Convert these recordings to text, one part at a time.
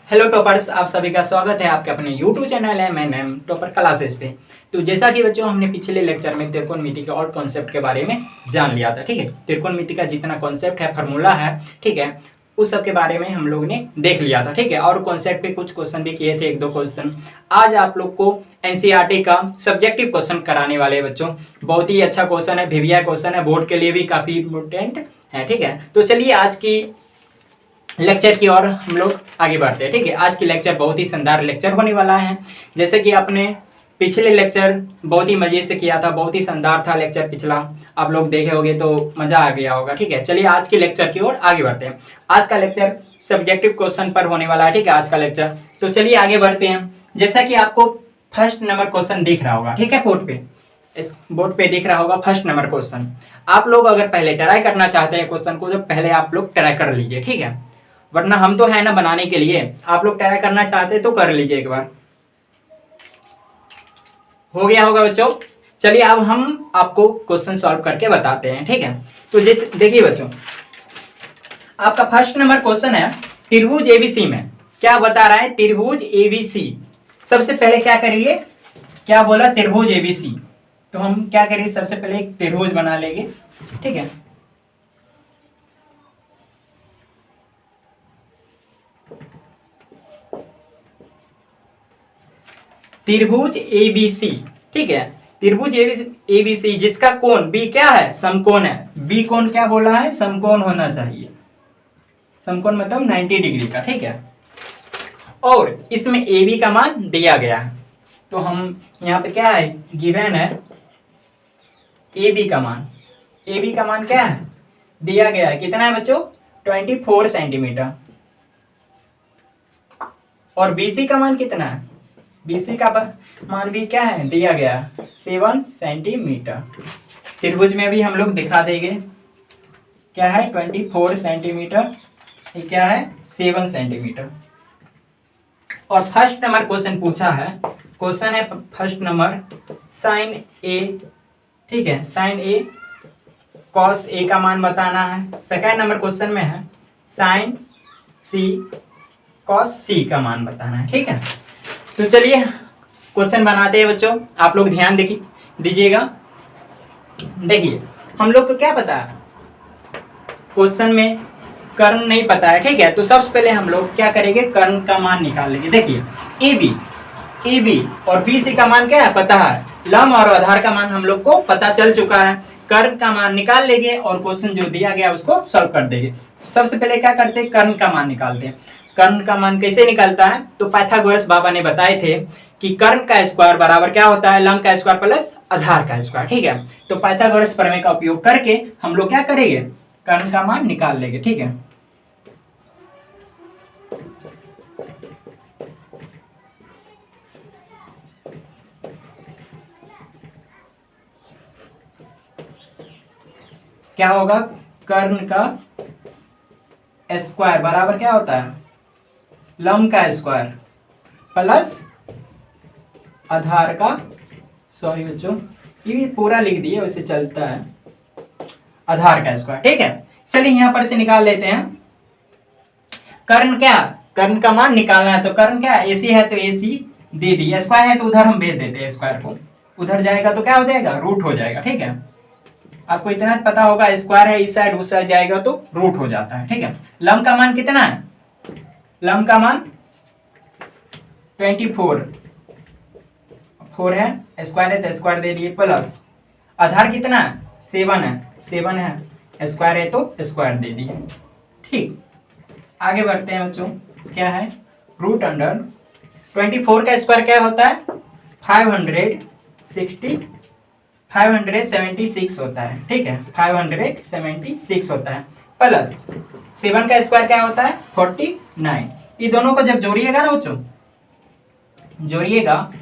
Hello toppers, आप सभी का स्वागत है आपके अपने यूट्यूब चैनल है मैं नेम टॉपर क्लासेस पे। तो जैसा कि बच्चों हमने पिछले लेक्चर में त्रिकोणमिति के और कॉन्सेप्ट के बारे में जान लिया था। ठीक है, त्रिकोणमिति का जितना कॉन्सेप्ट है, फार्मूला है, ठीक है, उस सब के बारे में हम लोग ने देख लिया था। ठीक है, और कॉन्सेप्ट पे कुछ क्वेश्चन भी किए थे, एक दो क्वेश्चन। आज आप लोग को एनसीईआरटी का सब्जेक्टिव क्वेश्चन कराने वाले बच्चों। बहुत ही अच्छा क्वेश्चन है, वीवीआई क्वेश्चन है, बोर्ड के लिए भी काफी इंपोर्टेंट है। ठीक है, तो चलिए आज की लेक्चर की ओर हम लोग आगे बढ़ते हैं। ठीक है, आज की लेक्चर बहुत ही शानदार लेक्चर होने वाला है। जैसे कि आपने पिछले लेक्चर बहुत ही मजे से किया था, बहुत ही शानदार था लेक्चर पिछला, आप लोग देखे होंगे तो मजा आ गया होगा। ठीक है, चलिए आज की लेक्चर की ओर आगे बढ़ते हैं। आज का लेक्चर सब्जेक्टिव क्वेश्चन पर होने वाला है। ठीक है, आज का लेक्चर, तो चलिए आगे बढ़ते हैं। जैसा कि आपको फर्स्ट नंबर क्वेश्चन दिख रहा होगा, ठीक है, बोर्ड पे, इस बोर्ड पे दिख रहा होगा फर्स्ट नंबर क्वेश्चन। आप लोग अगर पहले ट्राई करना चाहते हैं क्वेश्चन को, तो पहले आप लोग ट्राई कर लीजिए। ठीक है, वरना हम तो है ना बनाने के लिए, आप लोग ट्राई करना चाहते तो कर लीजिए एक बार। हो गया होगा बच्चों। चलिए अब हम आपको क्वेश्चन सॉल्व करके बताते हैं। ठीक है, तो जैसे देखिए बच्चों, आपका फर्स्ट नंबर क्वेश्चन है त्रिभुज एबीसी में क्या बता रहा है। त्रिभुज एबीसी, सबसे पहले क्या करिए, क्या बोला, त्रिभुज एबीसी। तो हम क्या करिए, सबसे पहले एक त्रिभुज बना लेंगे। ठीक है, त्रिभुज एबीसी। ठीक है, त्रिभुज एबीसी जिसका कोण बी क्या है, समकोण है। बी कोण क्या बोला है, समकोण होना चाहिए। समकोण मतलब 90 डिग्री का। ठीक है, और इसमें ए बी का मान दिया गया है। तो हम यहाँ पे क्या है, गिवन है ए बी का मान। ए बी का मान क्या है, दिया गया है। कितना है बच्चों, 24 सेंटीमीटर। और बीसी का मान कितना है, बीसी का मान भी क्या है, दिया गया है 7 सेंटीमीटर। त्रिभुज में भी हम लोग दिखा देंगे क्या है, 24 सेंटीमीटर, ये क्या है 7 सेंटीमीटर। और फर्स्ट नंबर क्वेश्चन पूछा है, क्वेश्चन है फर्स्ट नंबर साइन ए। ठीक है, साइन ए कॉस ए का मान बताना है। सेकंड नंबर क्वेश्चन में है साइन सी कॉस सी का मान बताना है। ठीक है, तो चलिए क्वेश्चन बनाते हैं बच्चों। आप लोग ध्यान दीजिएगा। देखिए हम लोग को क्या पता है, क्वेश्चन में कर्ण नहीं पता है। ठीक है, तो सबसे पहले हम लोग क्या करेंगे, कर्ण का मान निकाल लेंगे। देखिए ए बी और बी सी का मान क्या है, पता है। लंब और आधार का मान हम लोग को पता चल चुका है। कर्ण का मान निकाल लेंगे और क्वेश्चन जो दिया गया उसको सॉल्व कर देंगे। तो सबसे पहले क्या करते हैं, कर्ण का मान निकालते हैं। कर्ण का मान कैसे निकलता है, तो पाइथागोरस बाबा ने बताए थे कि कर्ण का स्क्वायर बराबर क्या होता है, लंब का स्क्वायर प्लस आधार का स्क्वायर। ठीक है, तो पाइथागोरस प्रमेय का उपयोग करके हम लोग क्या करेंगे, कर्ण का मान निकाल लेंगे। ठीक है, क्या होगा, कर्ण का स्क्वायर बराबर क्या होता है, लंब का स्क्वायर प्लस आधार का, सॉरी बच्चों ये भी पूरा लिख दिए वैसे चलता है, आधार का स्क्वायर। ठीक है, चलिए यहां पर से निकाल लेते हैं। कर्ण क्या, कर्ण का मान निकालना है, तो कर्ण क्या, एसी है तो एसी दे दी, स्क्वायर है तो उधर हम भेज देते हैं, स्क्वायर को उधर जाएगा तो क्या हो जाएगा, रूट हो जाएगा। ठीक है, आपको इतना पता होगा, स्क्वायर है इस साइड उस साइड जाएगा तो रूट हो जाता है। ठीक है, लंब का मान कितना है, लंब का मान 24 4 है, स्क्वायर है तो स्क्वायर दे दिए, प्लस आधार कितना है 7 है, 7 है, स्क्वायर है तो स्क्वायर दे दिए। ठीक, आगे बढ़ते हैं बच्चों, क्या है, रूट अंडर 24 का स्क्वायर क्या होता है, 576 होता है। ठीक है, 576 होता है, प्लस 7 का स्क्वायर क्या होता है 49। ये दोनों को जब जोड़िएगा ना बच्चों, जोड़िएगा,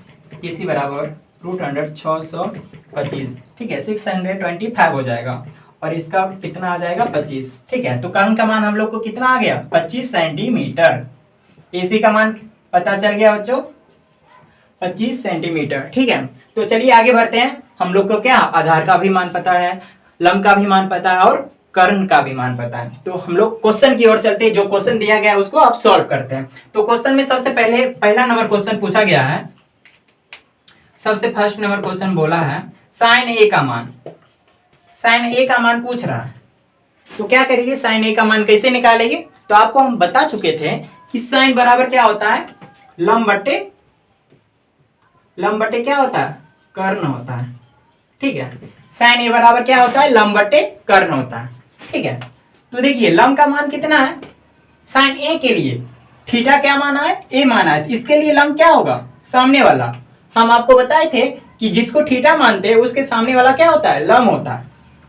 इसी बराबर रूट अंडर 625। ठीक है, 625 हो जाएगा, और इसका कितना आ जाएगा 25। ठीक है, तो कर्ण का मान हम लोग को कितना आ गया, 25 सेंटीमीटर। एसी का मान पता चल गया बच्चों, 25 सेंटीमीटर। ठीक है, तो चलिए आगे बढ़ते हैं। हम लोग को क्या, आधार का भी मान पता है, लंब का भी मान पता है, और कर्ण का भी मान पता है। तो हम लोग क्वेश्चन की ओर चलते हैं, जो क्वेश्चन दिया गया है उसको आप सॉल्व करते हैं। तो क्वेश्चन में सबसे पहले पहला नंबर क्वेश्चन पूछा गया है, सबसे फर्स्ट नंबर क्वेश्चन बोला है साइन ए का मान, साइन ए का मान पूछ रहा है। तो क्या करेंगे, साइन ए का मान कैसे निकालेंगे? तो आपको हम बता चुके थे कि साइन बराबर क्या होता है, लंब बट्टे क्या होता है, कर्ण होता है। ठीक है, साइन ए बराबर क्या होता है, लंब बट्टे कर्ण होता है। ठीक है, तो देखिए लंब का मान कितना है, साइन ए के लिए थीटा क्या माना है, ए माना है, इसके लिए लंब क्या होगा, सामने वाला। हम आपको बताए थे कि जिसको थीटा मानते हैं उसके सामने वाला क्या होता है, लंब होता है।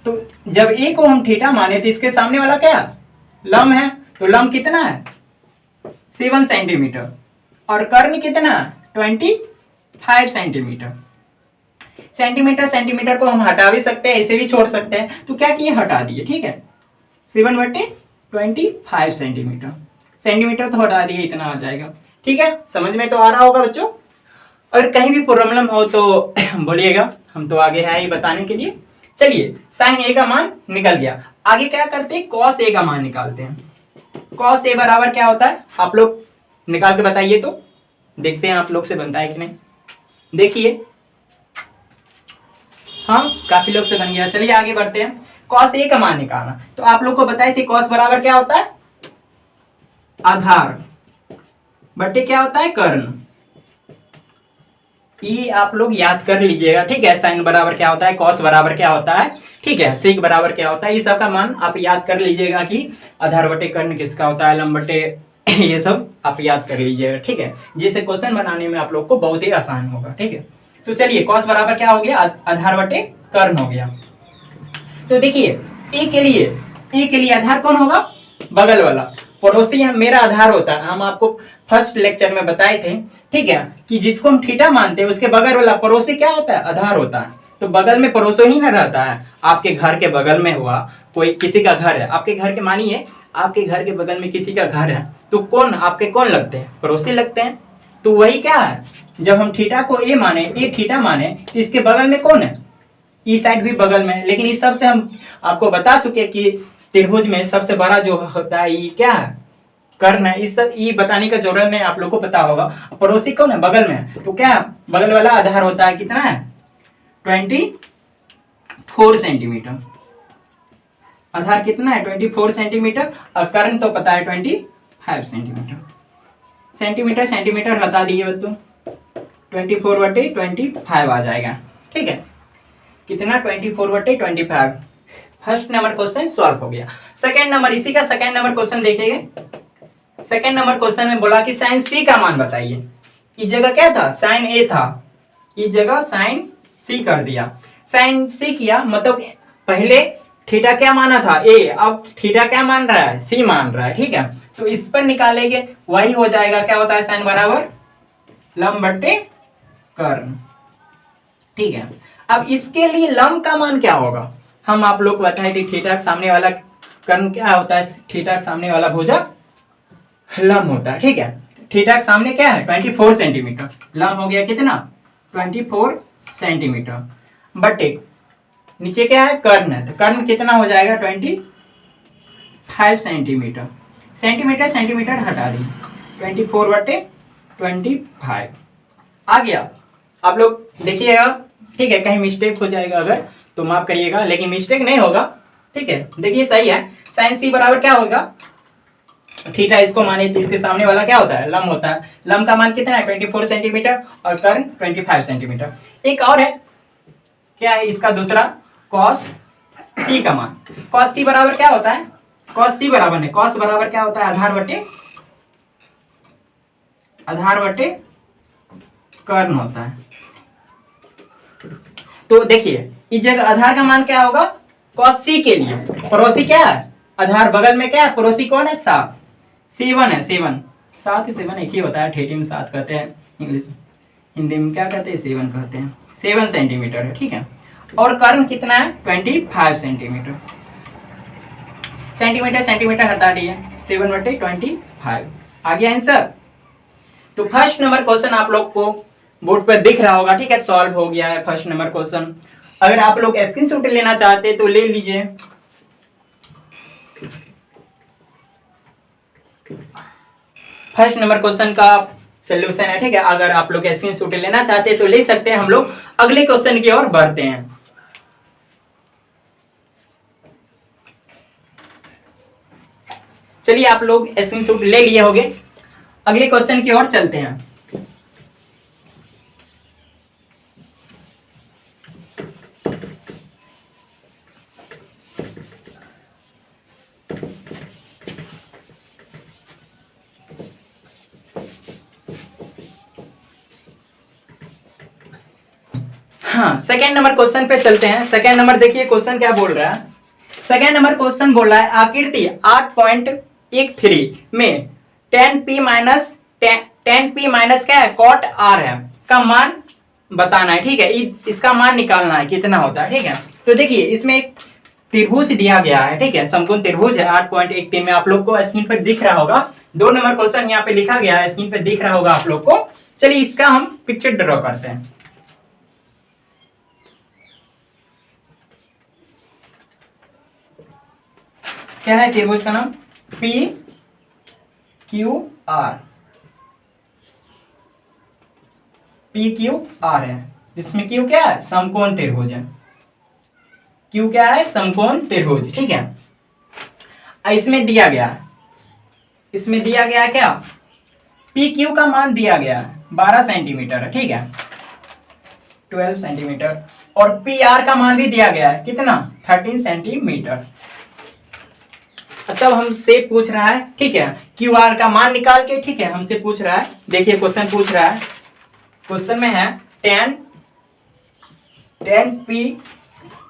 तो जब ए को हम थीटा माने तो इसके सामने वाला क्या, लंब है। तो लंब कितना है, 7 सेंटीमीटर, और कर्ण कितना है, 25 सेंटीमीटर। सेंटीमीटर को हम हटा भी सकते हैं, ऐसे भी छोड़ सकते हैं। तो क्या किए, हटा दिए। ठीक है, 7/25 सेंटीमीटर, सेंटीमीटर तो हटा दिए, इतना आ जाएगा। ठीक है, समझ में तो आ रहा होगा बच्चों। और कहीं भी प्रॉब्लम हो तो बोलिएगा, हम तो आगे है ही बताने के लिए। चलिए, साइन ए का मान निकल गया, आगे क्या करते हैं, कॉस ए का मान निकालते हैं। कॉस ए बराबर क्या होता है, आप लोग निकाल के बताइए, तो देखते हैं आप लोग से बनता है कि नहीं। देखिए, हाँ काफी लोग से बन गया। चलिए आगे बढ़ते हैं, कॉस ए का मान निकालना। तो आप लोग को बताए थे कॉस बराबर क्या होता है, आधार बट्टे क्या होता है, कर्ण। ये आप लोग याद कर लीजिएगा। ठीक है, साइन बराबर क्या होता है, कॉस बराबर क्या होता है, ठीक है, सेक बराबर क्या होता है, ये सब का मान आप याद कर लीजिएगा कि आधार बटे कर्ण किसका होता है, लंब बटे ये सब आप याद कर लीजिएगा। ठीक है, जिससे क्वेश्चन बनाने में आप लोग को बहुत ही आसान होगा। ठीक है, तो चलिए कॉस बराबर क्या हो गया, आधार बटे कर्ण हो गया। तो देखिए ए के लिए आधार कौन होगा, बगल वाला, पड़ोसी मेरा आधार होता है। हम आपको फर्स्ट लेक्चर में बताए थे, ठीक है, कि जिसको हम थीटा मानते हैं उसके बगल वाला पड़ोसी क्या होता है, आधार होता है। तो बगल में पड़ोसी ही ना रहता है, आपके घर के बगल में हुआ कोई किसी का घर है, आपके घर के मानिए आपके घर के बगल में किसी का घर है, तो कौन आपके कौन लगते हैं, पड़ोसी लगते हैं। तो वही क्या है, जब हम थीटा को ए माने, ए थीटा माने, तो इसके बगल में कौन है, ई साइड भी बगल में। लेकिन इस सबसे हम आपको बता चुके कि त्रिभुज में सबसे बड़ा जो होता है ये क्या है, कर्ण है। इस सब ये बताने का जरूरत नहीं, आप लोग को पता होगा। पड़ोसी कौन है, बगल में, तो क्या बगल वाला आधार होता है, कितना है, 24 सेंटीमीटर। आधार कितना है, 24 सेंटीमीटर, और कर्ण तो पता है 25 सेंटीमीटर। सेंटीमीटर हटा दिए बच्चों, 24/25 आ जाएगा। ठीक है, कितना, 24/25। फर्स्ट नंबर क्वेश्चन सॉल्व हो गया। सेकंड नंबर, इसी का सेकंड नंबर क्वेश्चन देखेंगे। सेकंड नंबर क्वेश्चन में बोला कि साइन सी का मान बताइए। इस जगह क्या था, साइन ए था, इस जगह साइन सी कर दिया। साइन सी किया मतलब पहले थीटा क्या माना था, ए, अब थीटा क्या मान रहा है, सी मान रहा है। ठीक है, तो इस पर निकालेंगे, वही हो जाएगा, क्या होता है, साइन बराबर लंब बट्टे कर्ण। ठीक है, अब इसके लिए लंब का मान क्या होगा, हम आप लोग को बताए थे थीटा के सामने वाला कर्ण क्या होता है, थीटा के सामने वाला भुजा लंब होता है। ठीक है, थीटा के सामने क्या है, 24 सेंटीमीटर, लंब हो गया कितना, 24 सेंटीमीटर, बटे नीचे क्या है, कर्ण है, तो कर्ण कितना हो जाएगा, 25 सेंटीमीटर। सेंटीमीटर हटा दी, 24/25 आ गया। आप लोग देखिएगा, ठीक है, कहीं मिस्टेक हो जाएगा अगर तो माफ करिएगा, लेकिन मिस्टेक नहीं होगा। ठीक है, देखिए सही है। साइन सी बराबर क्या होगा, थीटा इसको माने तो इसके सामने वाला क्या होता है, लंब होता है। लंब का मान कितना है, 24 सेंटीमीटर, और कर्ण 25 सेंटीमीटर। एक और है, क्या है इसका दूसरा, कॉस सी का मान। कॉस सी बराबर क्या होता है, कॉस सी बराबर नहीं, कॉस बराबर क्या होता है, आधार बटे कर्ण होता है। तो देखिए इस जगह आधार का मान क्या होगा, कॉस सी के लिए पड़ोसी क्या है, आधार बगल में क्या है, पड़ोसी कौन है, 7 है, 7 7 एक ही होता है, ठेठी में 7 कहते हैं, इंग्लिश हिंदी में क्या कहते हैं, 7 कहते हैं। 7 सेंटीमीटर है। ठीक है, और कर्ण कितना है, 25 सेंटीमीटर। सेंटीमीटर हटा दिए, 7/25 आ गया आंसर। तो फर्स्ट नंबर क्वेश्चन आप लोग को बोर्ड पर दिख रहा होगा। ठीक है, सॉल्व हो गया है फर्स्ट नंबर क्वेश्चन। अगर आप लोग स्क्रीनशॉट लेना चाहते तो ले लीजिए, फर्स्ट नंबर क्वेश्चन का सोल्यूशन है, ठीक है। अगर आप लोग स्क्रीनशॉट लेना चाहते हैं तो ले सकते हैं। हम लोग अगले क्वेश्चन की ओर बढ़ते हैं। चलिए आप लोग स्क्रीनशॉट ले लिए होंगे, अगले क्वेश्चन की ओर चलते हैं। हाँ, सेकेंड नंबर क्वेश्चन पे चलते हैं। सेकेंड नंबर देखिए क्वेश्चन क्या बोल रहा है। सेकेंड नंबर क्वेश्चन बोल रहा है आकृति 8.13 में 10p माइनस क्या है, कॉट आर है का मान बताना है, ठीक है। इसका मान निकालना है कितना होता है, ठीक है। तो देखिए इसमें एक त्रिभुज दिया गया है, ठीक है, समकोण त्रिभुज है 8.13 में। आप लोग को स्क्रीन पर दिख रहा होगा, 2 नंबर क्वेश्चन यहाँ पे लिखा गया है, स्क्रीन पे दिख रहा होगा आप लोग को। चलिए इसका हम पिक्चर ड्रॉ करते हैं। क्या है त्रिभुज का नाम, P Q R, P Q R है, जिसमें क्यू क्या है, समकोण त्रिभुज है। क्यू क्या है, समकोण त्रिभुज, ठीक है। इसमें दिया गया है, इसमें दिया गया है क्या, पी क्यू का मान दिया गया है 12 सेंटीमीटर है, ठीक है, 12 सेंटीमीटर। और पी आर का मान भी दिया गया है कितना, 13 सेंटीमीटर। तब हमसे पूछ रहा है, ठीक है, क्यू आर का मान निकाल के, ठीक है, हमसे पूछ रहा है। देखिए क्वेश्चन पूछ रहा है, क्वेश्चन में है 10 पी,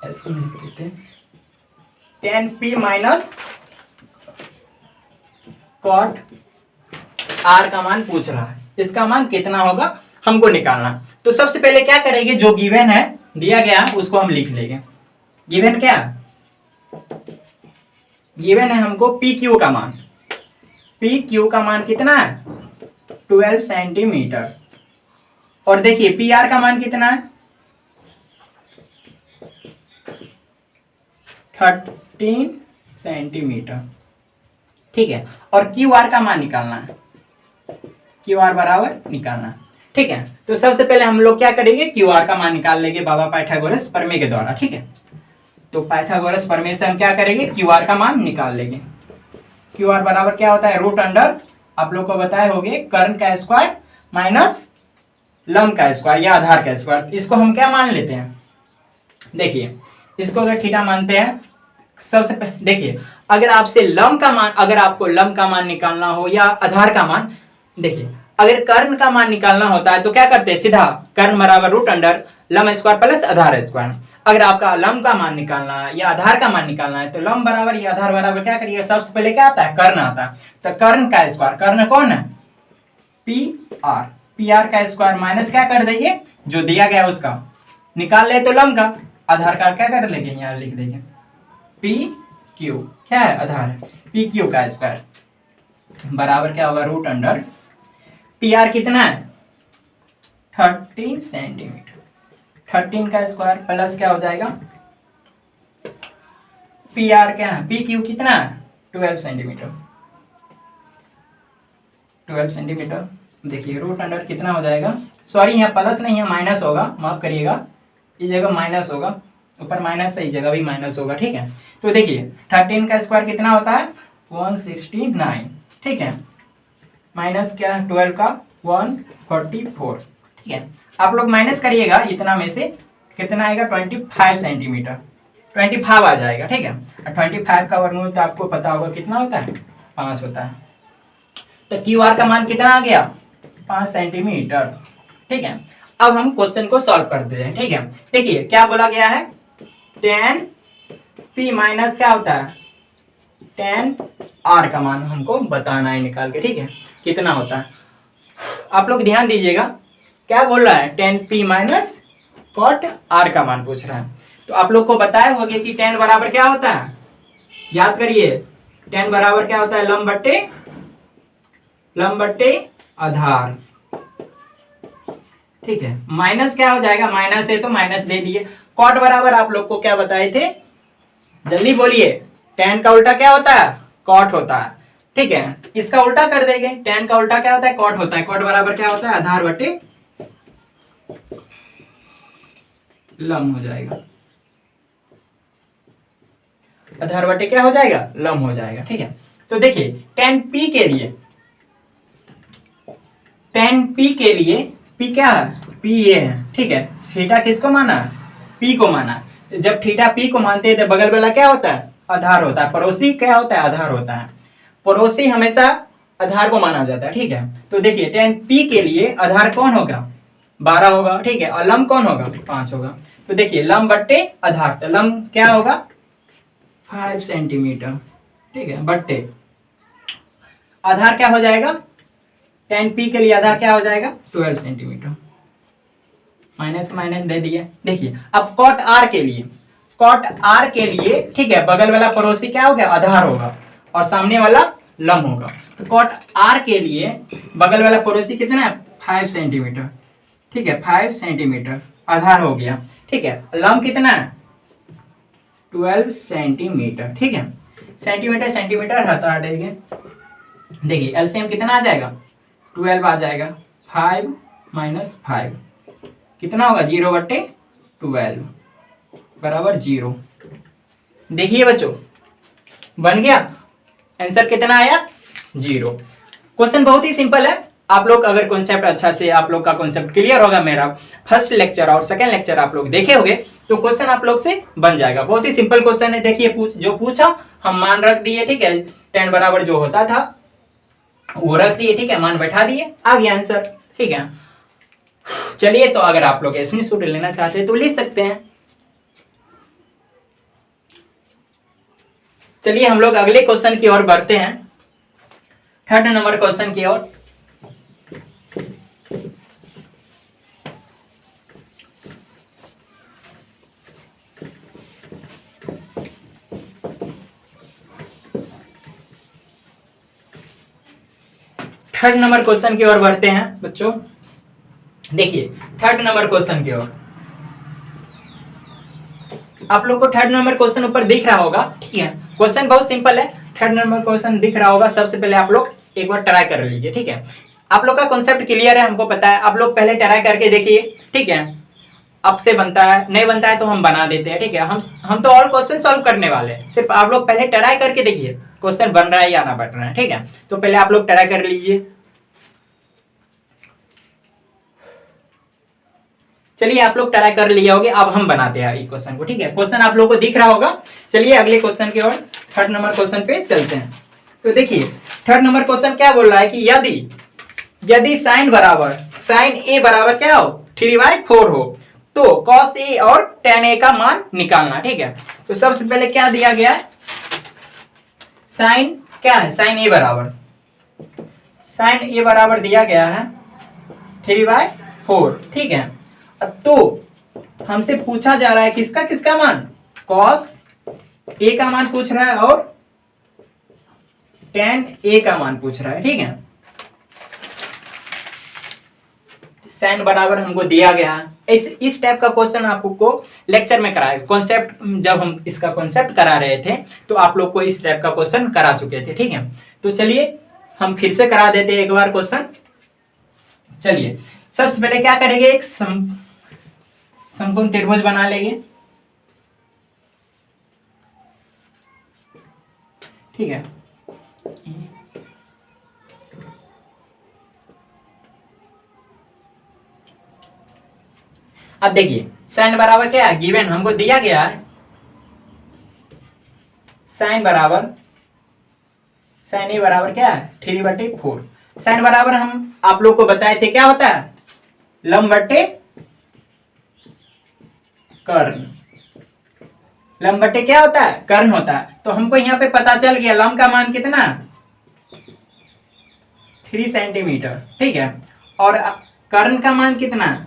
ऐसे लिख देते हैं, 10 पी माइनस कॉट आर का मान पूछ रहा है। इसका मान कितना होगा हमको निकालना। तो सबसे पहले क्या करेंगे, जो गिवन है दिया गया उसको हम लिख लेंगे। गिवन क्या, गिवन है हमको पी क्यू का मान, पी क्यू का मान कितना है 12 सेंटीमीटर। और देखिए पी आर का मान कितना है 13 सेंटीमीटर, ठीक है। और क्यू आर का मान निकालना है, क्यू आर बराबर निकालना, ठीक है। तो सबसे पहले हम लोग क्या करेंगे, क्यू आर का मान निकाल लेंगे बाबा पाइथागोरस प्रमेय के द्वारा, ठीक है। तो पाइथागोरस प्रमेय से हम क्या करेंगे, क्यू आर का मान निकाल लेंगे। क्यू आर बराबर क्या होता है, रूट अंडर, आप लोग को बताए होंगे, कर्ण का स्क्वायर माइनस लंब का स्क्वायर या आधार का स्क्वायर। इसको हम क्या मान लेते हैं, देखिए इसको अगर थीटा मानते हैं, सबसे पहले देखिए अगर आपसे लंब का मान, अगर आपको लंब का मान निकालना हो या आधार का मान, देखिए अगर कर्ण का मान निकालना होता है तो क्या करते हैं, सीधा कर्ण बराबर रूट अंडर लंब स्क्वायर प्लस आधार स्क्वायर। अगर आपका लंब का मान निकालना है या आधार का मान निकालना है तो लंब बराबर या आधार बराबर क्या करिएगा, सबसे पहले क्या आता है, कर्ण आता है। तो कर्ण का स्क्वायर, कर्ण कौन है, पी आर, पी आर का स्क्वायर माइनस क्या कर देंगे, जो दिया गया उसका निकाल ले तो लंब का, आधार का क्या कर लेंगे, यहाँ लिख देंगे पी क्यू, क्या है आधार है, पी क्यू का स्क्वायर बराबर क्या होगा, रूट अंडर पी आर कितना है 13 सेंटीमीटर, 13 का स्क्वायर प्लस क्या हो जाएगा, पी आर क्या है, पी क्यू कितना है 12 सेंटीमीटर, 12 सेंटीमीटर। देखिए रूट अंडर कितना हो जाएगा, सॉरी यहाँ प्लस नहीं है माइनस होगा, माफ करिएगा, इस जगह माइनस होगा, ऊपर माइनस है, इस जगह भी माइनस होगा, ठीक है। तो देखिए 13 का स्क्वायर कितना होता है 169, ठीक है, माइनस क्या 12 का 144, ठीक है। आप लोग माइनस करिएगा, इतना में से कितना आएगा 25 सेंटीमीटर, 25 आ जाएगा, ठीक है। और 25 का वर्गमूल तो आपको पता होगा कितना होता है, 5 होता है। तो क्यू आर का मान कितना आ गया 5 सेंटीमीटर, ठीक है। अब हम क्वेश्चन को सॉल्व करते हैं, ठीक है। देखिए क्या बोला गया है, 10 पी माइनस क्या होता है 10 आर का मान हमको बताना है निकाल के, ठीक है, कितना होता है। आप लोग ध्यान दीजिएगा, क्या बोल रहा है 10 पी माइनस कॉट आर का मान पूछ रहा है। तो आप लोग को बताया होगा कि 10 बराबर क्या होता है, याद करिए 10 बराबर क्या होता है, लंब बट्टे आधार, ठीक है। माइनस क्या हो जाएगा, माइनस है तो माइनस दे दिए। कॉट बराबर आप लोग को क्या बताए थे, जल्दी बोलिए, 10 का उल्टा क्या होता है, कॉट होता है। ठीक है, इसका उल्टा कर देंगे। tan का उल्टा क्या होता है, cot होता है। cot बराबर क्या होता है, आधार बटे लंब हो जाएगा। आधार बटे क्या हो जाएगा, लंब हो जाएगा। ठीक है, तो देखिए tan p के लिए, tan p के लिए p क्या है, p ये है। ठीक है, थीटा किसको माना, p को माना। जब थीटा p को मानते हैं तो बगल वाला क्या होता है, आधार होता है। पड़ोसी क्या होता है, आधार होता है। पड़ोसी हमेशा आधार को माना जाता है। ठीक है, तो देखिए tan p के लिए आधार कौन होगा, 12 होगा। ठीक है, और लंब कौन होगा, 5 होगा। तो देखिए लंब बट्टे आधार, तो लंब क्या होगा, 5 सेंटीमीटर। ठीक है, बट्टे आधार क्या हो जाएगा, tan p के लिए आधार क्या हो जाएगा, 12 सेंटीमीटर। माइनस माइनस दे दिए। देखिए अब cot r के लिए, cot r के लिए ठीक है, बगल वाला पड़ोसी क्या होगा, आधार होगा, और सामने वाला लंब होगा। तो cot r के लिए बगल वाला पड़ोसी कितना है, 5 सेंटीमीटर। ठीक है, 5 सेंटीमीटर आधार हो गया। ठीक है, लंब कितना है, 12 सेंटीमीटर। ठीक है, सेंटीमीटर सेंटीमीटर हटा देंगे। देखिए एलसीएम कितना आ जाएगा, 12 आ जाएगा। 5 माइनस 5 कितना होगा, 0 बट्टे 12 बराबर 0। देखिए बच्चों बन गया, आंसर कितना आया, 0। क्वेश्चन बहुत ही सिंपल है। आप लोग अगर कॉन्सेप्ट अच्छा से, आप लोग का कॉन्सेप्ट क्लियर होगा, मेरा फर्स्ट लेक्चर और सेकंड लेक्चर आप लोग देखे होंगे, तो क्वेश्चन आप लोग से बन जाएगा। बहुत ही सिंपल क्वेश्चन है। देखिए जो पूछा हम मान रख दिए। ठीक है, tan बराबर जो होता था वो रख दिए। ठीक है, मान बैठा दिए, आ गया आंसर। ठीक है, चलिए तो अगर आप लोग एसनी सूत्र लेना चाहते हैं तो ले सकते हैं। चलिए हम लोग अगले क्वेश्चन की ओर बढ़ते हैं, थर्ड नंबर क्वेश्चन की ओर। थर्ड नंबर क्वेश्चन की ओर बढ़ते हैं बच्चों। देखिए थर्ड नंबर क्वेश्चन की ओर, आप लोग को थर्ड नंबर क्वेश्चन ऊपर दिख रहा होगा। ठीक है, क्वेश्चन बहुत सिंपल है। थर्ड नंबर क्वेश्चन दिख रहा होगा, सबसे पहले आप लोग एक बार ट्राई कर लीजिए। ठीक है, आप लोग का कॉन्सेप्ट क्लियर है, हमको पता है। आप लोग पहले ट्राई करके देखिए। ठीक है, आपसे बनता है, नहीं बनता है तो हम बना देते हैं। ठीक है, हम तो और क्वेश्चन सॉल्व करने वाले हैं, सिर्फ आप लोग पहले ट्राई करके देखिए क्वेश्चन बन रहा है या ना बन रहा है। ठीक है, तो पहले आप लोग ट्राई कर लीजिए। चलिए आप लोग ट्राई कर लिए होगे, अब हम बनाते हैं इस क्वेश्चन को। ठीक है, क्वेश्चन आप लोग को दिख रहा होगा। चलिए अगले क्वेश्चन की ओर, थर्ड नंबर क्वेश्चन पे चलते हैं। तो देखिए थर्ड नंबर क्वेश्चन क्या बोल रहा है कि यदि साइन ए बराबर क्या हो, 3/4 हो, तो cos ए और tan ए का मान निकालना। ठीक है, तो सबसे पहले क्या दिया गया है, साइन क्या है, साइन ए बराबर दिया गया है 3/4। ठीक है, तो हमसे पूछा जा रहा है किसका मान, cos ए का मान पूछ रहा है और tan ए का मान पूछ रहा है। ठीक है, साइन बराबर हमको दिया गया है। इस टाइप का क्वेश्चन आपको लेक्चर में कराया, कॉन्सेप्ट जब हम इसका कॉन्सेप्ट करा रहे थे तो आप लोग को इस टाइप का क्वेश्चन करा चुके थे। ठीक है, तो चलिए हम फिर से करा देते हैं एक बार क्वेश्चन। चलिए सबसे पहले क्या करेंगे, एक समकोण त्रिभुज बना लेंगे। ठीक है, अब देखिए साइन बराबर क्या है, गिवन हमको दिया गया है, साइन ए बराबर क्या है, 3/4। साइन बराबर हम आप लोग को बताए थे क्या होता है, लंब बट्टे कर्ण। लंब बट्टे क्या होता है, कर्ण होता है। तो हमको यहाँ पे पता चल गया लंब का मान कितना, 3 सेंटीमीटर। ठीक है, और कर्ण का मान कितना,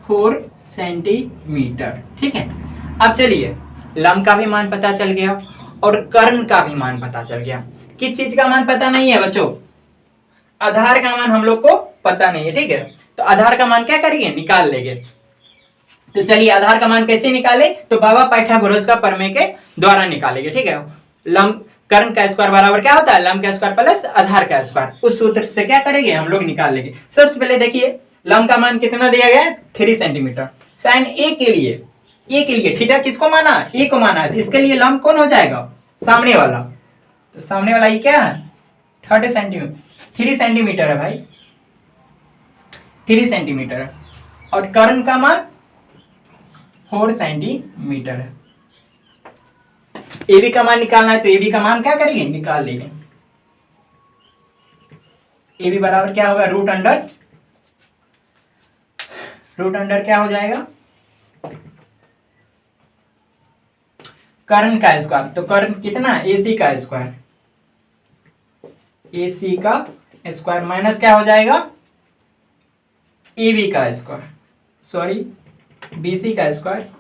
4 सेंटीमीटर। ठीक है, अब चलिए लंब का भी मान पता चल गया और कर्ण का भी मान पता चल गया। किस चीज का मान पता नहीं है बच्चों, आधार का मान हम लोग को पता नहीं है। ठीक है, तो आधार का मान क्या करेंगे, निकाल लेंगे। तो चलिए आधार का मान कैसे निकाले, तो बाबा पाइथागोरस का प्रमेय के द्वारा निकालेंगे। ठीक है, लंब कर्ण का स्क्वायर बराबर क्या होता है, लंब का स्क्वायर प्लस आधार का स्क्वायर। उस सूत्र से क्या करेंगे हम लोग, निकाल लेंगे। सबसे पहले देखिए लंब का मान कितना दिया गया है, 3 सेंटीमीटर। साइन ए के लिए थीटा किसको माना, ए को माना है, तो इसके लिए लंब कौन हो जाएगा, सामने वाला। तो सामने वाला ये क्या है, 3 सेंटीमीटर है भाई, 3 सेंटीमीटर है। और कर्ण का मान 4 सेंटीमीटर है। ए बी का मान निकालना है, तो ए बी का मान क्या करेंगे, निकाल लेंगे। ए बी बराबर क्या होगा, रूट अंडर क्या हो जाएगा, कर्ण का स्क्वायर। तो कर्ण कितना, AC का स्क्वायर, AC का स्क्वायर माइनस क्या हो जाएगा, AB का स्क्वायर, सॉरी BC का स्क्वायर।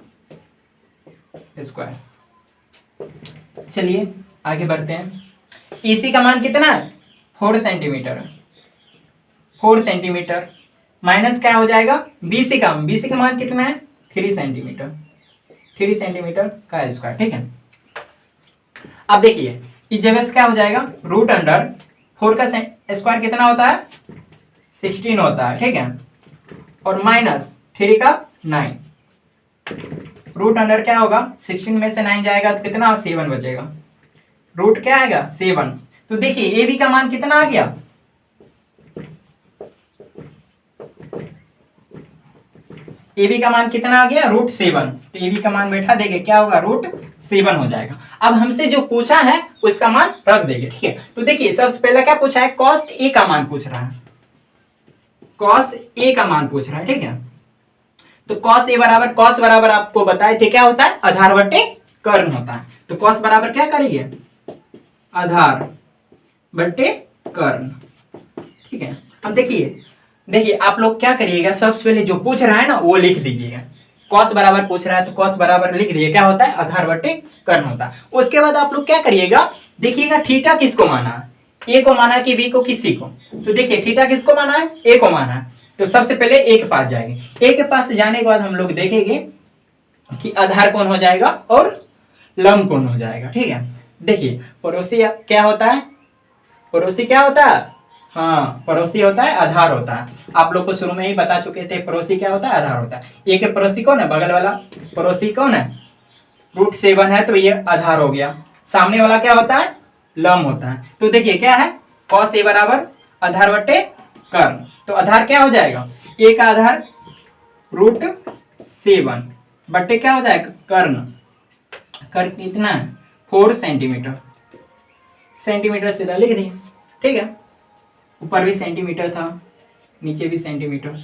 चलिए आगे बढ़ते हैं। AC का मान कितना है, 4 सेंटीमीटर, 4 सेंटीमीटर माइनस क्या हो जाएगा, BC का मान कितना है, 3 सेंटीमीटर, 3 सेंटीमीटर का स्क्वायर। ठीक है, अब देखिए इस जगह से क्या हो जाएगा, रूट अंडर 4 का स्क्वायर कितना होता है, 16 होता है। ठीक है, और माइनस 3 का 9, रूट अंडर क्या होगा, 16 में से 9 जाएगा तो कितना, 7 बचेगा, रूट क्या आएगा, 7। तो देखिए ए बी का मान कितना आ गया, ए बी का मान कितना आ गया, रूट 7। तो ए बी का मान बैठा देंगे, क्या होगा, रूट 7 हो जाएगा। अब हमसे जो पूछा है उसका मान रख देंगे। ठीक है, तो देखिए सबसे पहले क्या पूछा है, कॉस ए का मान पूछ रहा है, कॉस ए का मान पूछ रहा है। ठीक है, तो कॉस ए बराबर, कॉस बराबर आपको बताए थे क्या होता है, आधार बटे कर्ण होता है। तो कॉस बराबर क्या करेंगे, आधार बटे कर्ण। ठीक है, अब देखिए आप लोग क्या करिएगा, सबसे पहले जो पूछ रहा है ना वो लिख दीजिएगा। कॉस बराबर पूछ रहा है तो कॉस बराबर लिख दीजिए, क्या होता है, आधार बटे कर्ण होता है। उसके बाद आप लोग क्या करिएगा, देखिएगा थीटा किसको माना है, ए को माना कि बी को, किसी को। तो देखिए थीटा किसको माना है, ए को माना है। तो सबसे पहले ए के पास जाएंगे, ए के पास जाने के बाद हम लोग देखेंगे कि आधार कौन हो जाएगा और लंब कौन हो जाएगा। ठीक है, देखिए पड़ोसी क्या होता है, पड़ोसी क्या होता है, हाँ पड़ोसी होता है, आधार होता है। आप लोग को शुरू में ही बता चुके थे, पड़ोसी क्या होता है, आधार होता है। ए के पड़ोसी कौन है, बगल वाला पड़ोसी कौन है, रूट 7 है, तो ये आधार हो गया। सामने वाला क्या होता है, लंब होता है। तो देखिए क्या है, कॉस ए बराबर आधार बटे कर्ण। तो आधार क्या हो जाएगा, ए का आधार रूट 7 बटे क्या हो जाएगा, कर्ण। कर्ण कितना है, 4 सेंटीमीटर, सेंटीमीटर सीधा लिख दिए। ठीक है, ऊपर भी सेंटीमीटर था, नीचे भी सेंटीमीटर।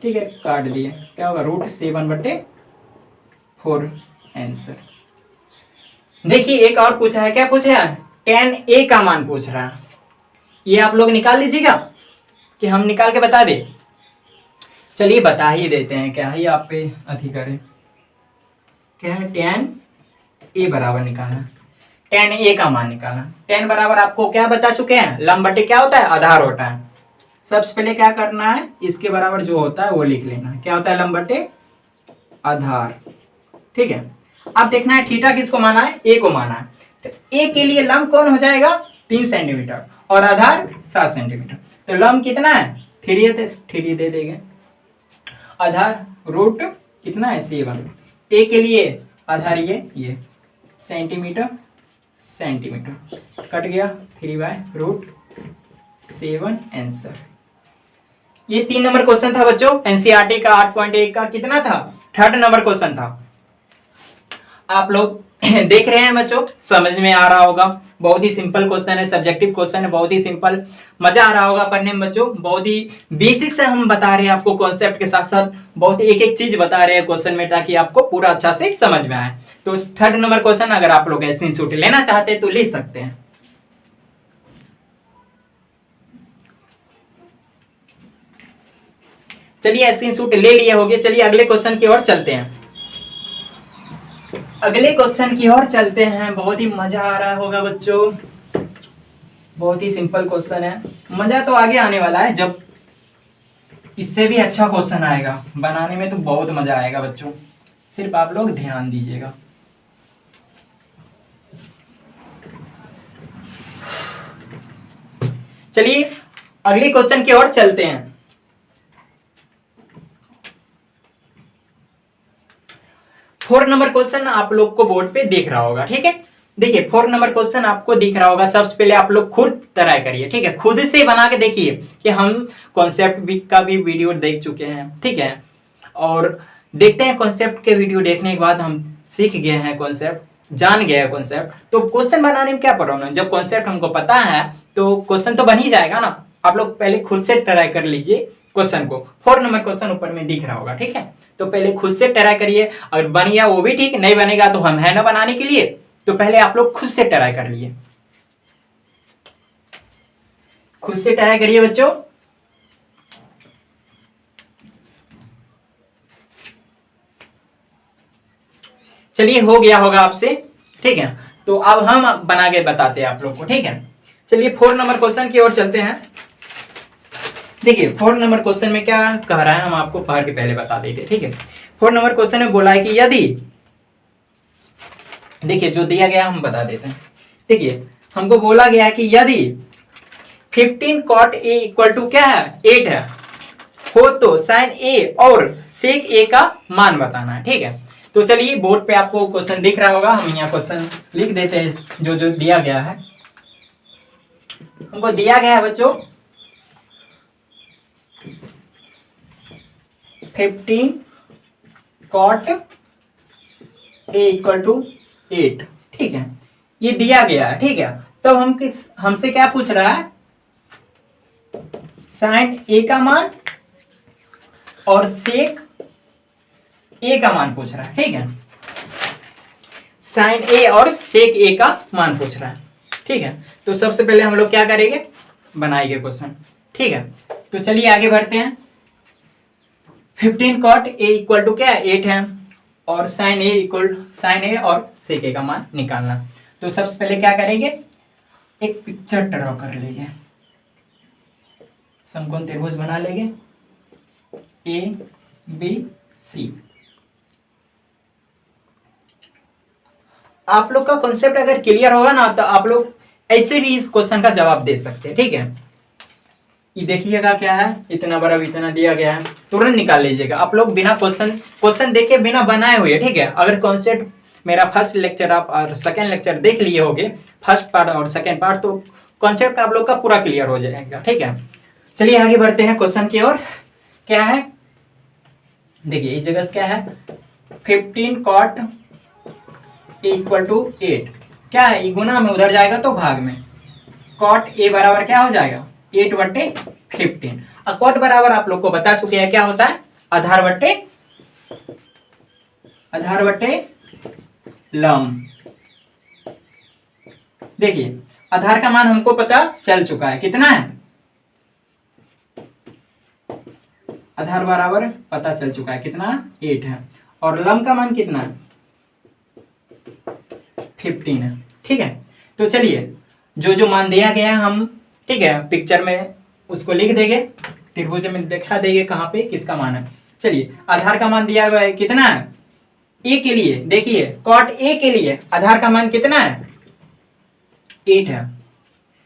ठीक है, काट दिए, क्या होगा, रूट 7 बटे 4 आंसर। देखिए एक और पूछा है, क्या पूछा है, tan A का मान पूछ रहा है। ये आप लोग निकाल लीजिएगा कि हम निकाल के बता दें, चलिए बता ही देते हैं, क्या ही आप पे अति करें। क्या है, tan A बराबर निकालना, tan A का मान निकालना। tan बराबर आपको क्या बता चुके हैं, लंब बटे क्या होता है, आधार होता है। सबसे पहले क्या करना है, इसके बराबर जो होता है वो लिख लेना, क्या होता है, लंब बटे आधार। ठीक है, अब देखना है थीटा किसको माना है, ए को माना है। तो ए के लिए लंब कौन हो जाएगा, 3 सेंटीमीटर और आधार 7 सेंटीमीटर। तो लंब कितना है, 3 दे देंगे, आधार रूट कितना है, 7। ए के लिए आधार ये सेंटीमीटर, सेंटीमीटर कट गया, 3/√7 आंसर। ये 3 नंबर क्वेश्चन था बच्चों, एनसीईआरटी का 8.1 का कितना था, 3rd नंबर क्वेश्चन था। आप लोग देख रहे हैं बच्चों, समझ में आ रहा होगा, बहुत ही सिंपल क्वेश्चन है, सब्जेक्टिव क्वेश्चन है, बहुत ही सिंपल, मजा आ रहा होगा पढ़ने में बच्चों। बहुत ही बेसिक से हम बता रहे हैं आपको, कॉन्सेप्ट के साथ साथ बहुत एक एक चीज बता रहे हैं क्वेश्चन में, ताकि आपको पूरा अच्छा से समझ में आए। तो 3rd नंबर क्वेश्चन अगर आप लोग स्क्रीनशॉट लेना चाहते हैं तो ले सकते हैं। चलिए स्क्रीनशॉट ले लिए होंगे, चलिए अगले क्वेश्चन की ओर चलते हैं। अगले क्वेश्चन की ओर चलते हैं, बहुत ही मजा आ रहा होगा बच्चों, बहुत ही सिंपल क्वेश्चन है। मजा तो आगे आने वाला है, जब इससे भी अच्छा क्वेश्चन आएगा बनाने में तो बहुत मजा आएगा बच्चों, सिर्फ आप लोग ध्यान दीजिएगा। चलिए अगले क्वेश्चन की ओर चलते हैं। 4 नंबर क्वेश्चन आप लोग को बोर्ड पे दिख रहा होगा, ठीक है। देखिए 4 नंबर क्वेश्चन आपको दिख रहा होगा। सबसे पहले आप लोग खुद ट्राई करिए, ठीक है, खुद से बना के देखिए कि हम कॉन्सेप्ट का भी वीडियो देख चुके हैं, ठीक है। और देखते हैं कॉन्सेप्ट के वीडियो देखने के बाद हम सीख गए हैं कॉन्सेप्ट, जान गए हैं कॉन्सेप्ट, तो क्वेश्चन बनाने में क्या प्रॉब्लम है। जब कॉन्सेप्ट हमको पता है तो क्वेश्चन तो बन ही जाएगा ना। आप लोग पहले खुद से ट्राई कर लीजिए क्वेश्चन को। 4 नंबर क्वेश्चन ऊपर में दिख रहा होगा, ठीक है। तो पहले खुद से ट्राई करिए, अगर बन गया वो भी ठीक, नहीं बनेगा तो हम है ना बनाने के लिए। तो पहले आप लोग खुद से ट्राई कर लिए, खुद से ट्राई करिए बच्चों। चलिए हो गया होगा आपसे, ठीक है। तो अब हम बना के बताते हैं आप लोग को, ठीक है। चलिए 4 नंबर क्वेश्चन की ओर चलते हैं। देखिए 4 नंबर क्वेश्चन में क्या कह रहा है, हम आपको पढ़ के पहले बता देते, ठीक है। 4 नंबर क्वेश्चन में बोला है कि यदि, देखिए जो दिया गया हम बता देते हैं। देखिए हमको बोला गया है कि यदि 15 cot a इक्वल टू क्या है 8 है, हो तो साइन a और सेक a का मान बताना है, ठीक है। तो चलिए बोर्ड पे आपको क्वेश्चन दिख रहा होगा, हम यहाँ क्वेश्चन लिख देते हैं जो जो दिया गया है। हमको दिया गया है बच्चों 15 cot a इक्वल टू 8, ठीक है, ये दिया गया है, ठीक है। तो हमसे क्या पूछ रहा है, साइन a का मान और सेक a का मान पूछ रहा है, ठीक है। साइन a और सेक a का मान पूछ रहा है, ठीक है। तो सबसे पहले हम लोग क्या करेंगे, बनाएंगे क्वेश्चन, ठीक है। तो चलिए आगे बढ़ते हैं। 15 cot a इक्वल टू क्या है 8 है, और साइन a और सेक a का मान निकालना। तो सबसे पहले क्या करेंगे, एक पिक्चर ड्रॉ कर लेंगे, समकोण त्रिभुज बना लेंगे ए बी सी। आप लोग का कॉन्सेप्ट अगर क्लियर होगा ना तो आप लोग ऐसे भी इस क्वेश्चन का जवाब दे सकते हैं, ठीक है। ये देखिएगा क्या है, इतना बड़ा इतना दिया गया है, तुरंत निकाल लीजिएगा आप लोग बिना क्वेश्चन देखे, बिना बनाए हुए, ठीक है। अगर कॉन्सेप्ट मेरा फर्स्ट लेक्चर आप और सेकेंड लेक्चर देख लिए होगे, फर्स्ट पार्ट और सेकेंड पार्ट, तो कॉन्सेप्ट आप लोग का पूरा क्लियर हो जाएगा, ठीक है। चलिए आगे बढ़ते हैं क्वेश्चन की ओर। क्या है, देखिए इस जगह क्या है 15 cot a इक्वल टू 8, क्या है, ये गुना में उधर जाएगा तो भाग में, cot a बराबर क्या हो जाएगा 8/15। और cot बराबर आप लोग को बता चुके हैं क्या होता है, आधार बट्टे लंब। देखिए आधार का मान हमको पता चल चुका है, कितना है, आधार बराबर पता चल चुका है कितना 8 है, और लंब का मान कितना है 15 है, ठीक है। तो चलिए जो जो मान दिया गया हम, ठीक है, पिक्चर में उसको लिख देंगे, त्रिभुज में दिखा देंगे कहाँ पे किसका मान है। चलिए आधार का मान दिया गया है कितना है, ए के लिए देखिए cot a के लिए आधार का मान कितना है 8 है,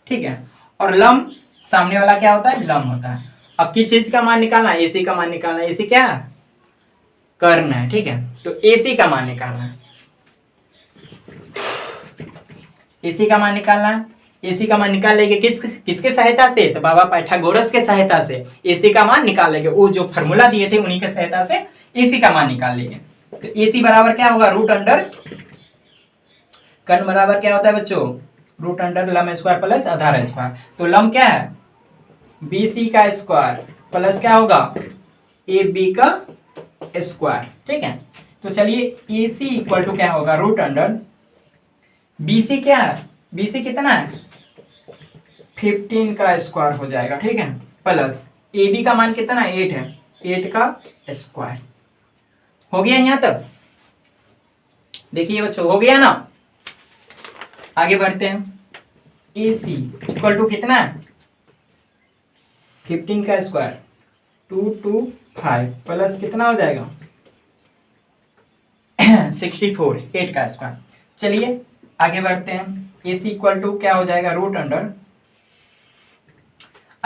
ठीक है। और लंब सामने वाला क्या होता है, लंब होता है। अब किस चीज का मान निकालना है, AC का मान निकालना है। AC क्या है, कर्ण है, ठीक है। तो AC का मान निकालना है, AC का मान निकालना है। AC का मान निकाल लेंगे किसके सहायता से, तो बाबा पाइथागोरस के सहायता से AC का मान निकाल लेंगे, वो जो फॉर्मूला दिए थे उन्हीं के सहायता से AC का मान निकाल लेंगे। तो AC बराबर क्या होगा, रूट अंडर, कर्ण बराबर क्या होता है बच्चों, रूट अंडर लंब स्क्वायर प्लस आधार स्क्वायर। तो लंब क्या है BC का स्क्वायर प्लस क्या होगा AB का स्क्वायर, ठीक है। तो चलिए AC इक्वल टू क्या होगा, रूट अंडर BC क्या है, BC कितना है 15 का स्क्वायर हो जाएगा, ठीक है, प्लस AB का मान कितना है 8 है, 8 का स्क्वायर। हो गया यहाँ तक, देखिए बच्चों हो गया ना। आगे बढ़ते हैं, AC इक्वल टू कितना है 15 का स्क्वायर 225 प्लस कितना हो जाएगा 64, 8 का स्क्वायर। चलिए आगे बढ़ते हैं, AC इक्वल टू क्या हो जाएगा, रूट अंडर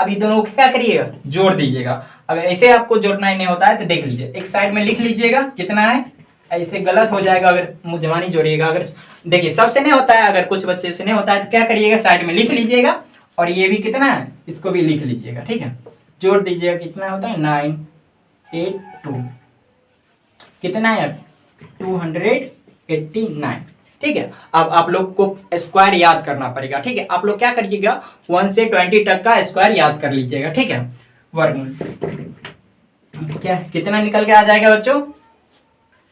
अब ये दोनों को क्या करिएगा, जोड़ दीजिएगा। अगर ऐसे आपको जोड़ना ही नहीं होता है तो देख लीजिए, एक साइड में लिख लीजिएगा कितना है, ऐसे गलत हो जाएगा अगर मुजवानी जोड़िएगा। अगर देखिए सबसे नहीं होता है, अगर कुछ बच्चे से नहीं होता है तो क्या करिएगा, साइड में लिख लीजिएगा, और ये भी कितना है इसको भी लिख लीजिएगा, ठीक है। जोड़ दीजिएगा, कितना होता है 982, कितना है 289, ठीक है। अब आप लोग को स्क्वायर याद करना पड़ेगा, ठीक है। आप लोग क्या करिएगा, 1 से 20 तक का स्क्वायर याद कर लीजिएगा, ठीक है। वर्गमूल क्या कितना निकल के आ जाएगा बच्चों,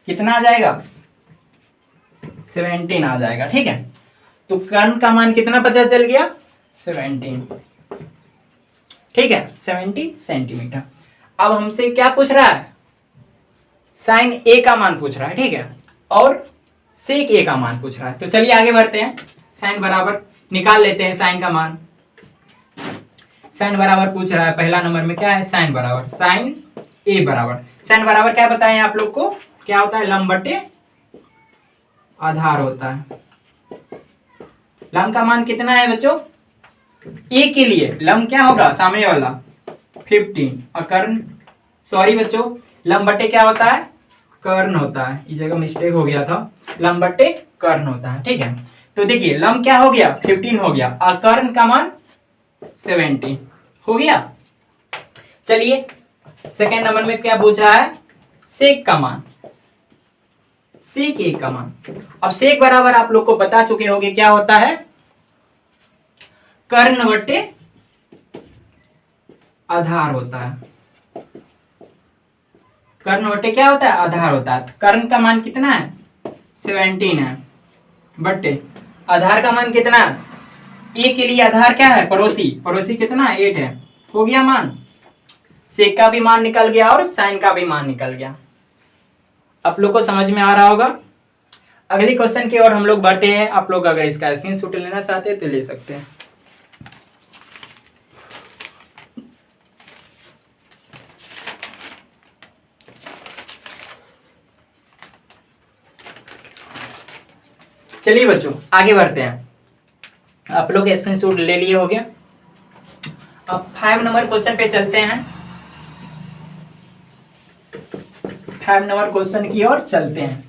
कितना आ जाएगा 17 आ जाएगा, ठीक है। तो कर्ण का मान कितना पता चल गया 17, ठीक है, 70 सेंटीमीटर। अब हमसे क्या पूछ रहा है, साइन ए का मान पूछ रहा है, ठीक है, और सेक ए का मान पूछ रहा है। तो चलिए आगे बढ़ते हैं, साइन बराबर निकाल लेते हैं साइन का मान। साइन बराबर पूछ रहा है, पहला नंबर में क्या है, साइन बराबर साइन ए बराबर, साइन बराबर क्या बताएं आप लोग को, क्या होता है लंब बटे आधार होता है। लंब का मान कितना है बच्चों, ए के लिए लंब क्या होगा सामने वाला 15, और कर्ण सॉरी बच्चों लंब बटे क्या होता है, कर्ण होता है, इस जगह मिस्टेक हो गया था, लंब बटे कर्ण होता है, ठीक है। तो देखिए लंब क्या हो गया 15 हो गया, और कर्ण का मान 17 हो गया। चलिए सेकेंड नंबर में क्या पूछ रहा है, सेक का मान, सेक ए का मान। अब सेक बराबर आप लोग को बता चुके होंगे क्या होता है, कर्ण बटे आधार होता है। कर्ण बटे क्या होता है, आधार होता है। कर्ण का मान कितना है 17 है, बटे आधार का मान कितना है, ए के लिए आधार क्या है पड़ोसी, पड़ोसी कितना 8 है, हो गया मान। सेक का भी मान निकल गया और साइन का भी मान निकल गया। आप लोग को समझ में आ रहा होगा। अगले क्वेश्चन की ओर हम लोग बढ़ते हैं। आप लोग अगर इसका स्क्रीनशॉट लेना चाहते हैं तो ले सकते हैं। चलिए बच्चों आगे बढ़ते हैं। आप लोग स्क्रीनशॉट ले लिए हो गया। अब 5 नंबर क्वेश्चन पे चलते हैं। 5 नंबर क्वेश्चन की ओर चलते हैं।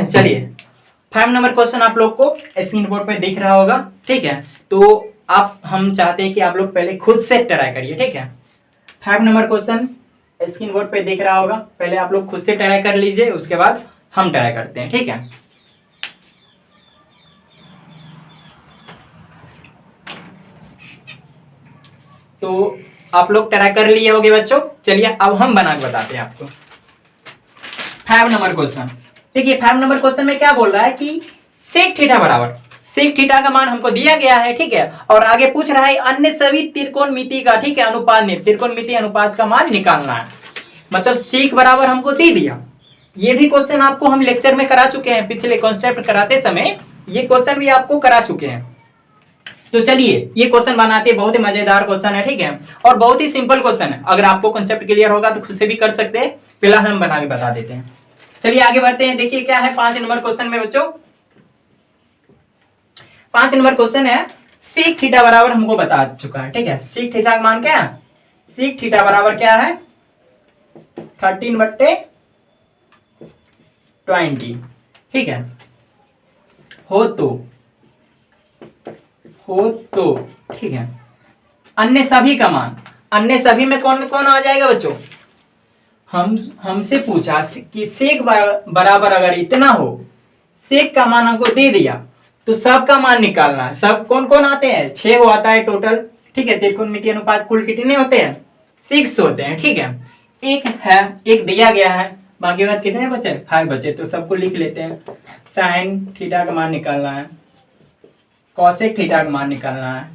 चलिए 5 नंबर क्वेश्चन आप लोग को स्क्रीन बोर्ड पे दिख रहा होगा, ठीक है। तो आप हम चाहते हैं कि आप लोग पहले खुद से ट्राई करिए, ठीक है। 5 नंबर क्वेश्चन स्क्रीन बोर्ड पे दिख रहा होगा, पहले आप लोग खुद से ट्राई कर लीजिए, उसके बाद हम ट्राई करते हैं, ठीक है। तो आप लोग ट्राई कर लिए होंगे बच्चों। चलिए अब हम बना के बताते हैं आपको 5 नंबर क्वेश्चन। देखिए 5 नंबर क्वेश्चन में क्या बोल रहा है कि सेक थीटा बराबर, सेक थीटा का मान हमको दिया गया है, ठीक है। और आगे पूछ रहा है अन्य सभी त्रिकोणमिति का, ठीक है, अनुपात में त्रिकोणमिति अनुपात का मान निकालना है। मतलब सेक बराबर हमको दे दिया। ये भी क्वेश्चन आपको हम लेक्चर में करा चुके हैं, पिछले कॉन्सेप्ट कराते समय ये क्वेश्चन भी आपको करा चुके हैं। तो चलिए ये क्वेश्चन बनाते हैं, बहुत ही मजेदार क्वेश्चन है, ठीक है, और बहुत ही सिंपल क्वेश्चन है। अगर आपको कॉन्सेप्ट क्लियर होगा तो खुद से भी कर सकते हैं, फिलहाल हम बना के बता देते हैं। चलिए आगे बढ़ते हैं। देखिए क्या है 5 नंबर क्वेश्चन में बच्चों। 5 नंबर क्वेश्चन है सेक थीटा बराबर हमको बता चुका है, ठीक है। सेक थीटा का मान क्या है, सेक थीटा बराबर क्या है 13/20, ठीक है। हो तो ठीक है। अन्य सभी का मान, अन्य सभी में कौन कौन आ जाएगा बच्चों, हमसे पूछा कि सेक बराबर अगर इतना हो, सेक का मान हमको दे दिया, तो सब का मान निकालना है। सब कौन कौन आते हैं 6 आता है टोटल, ठीक है। त्रिकोणमितीय अनुपात कुल कितने होते हैं 6 होते हैं, ठीक है। एक है, एक दिया गया है, बाकी बात कितने बचे 5 बचे, तो सबको लिख लेते हैं। साइन थीटा का मान निकालना है, कॉसेक थीटा का मान निकालना है,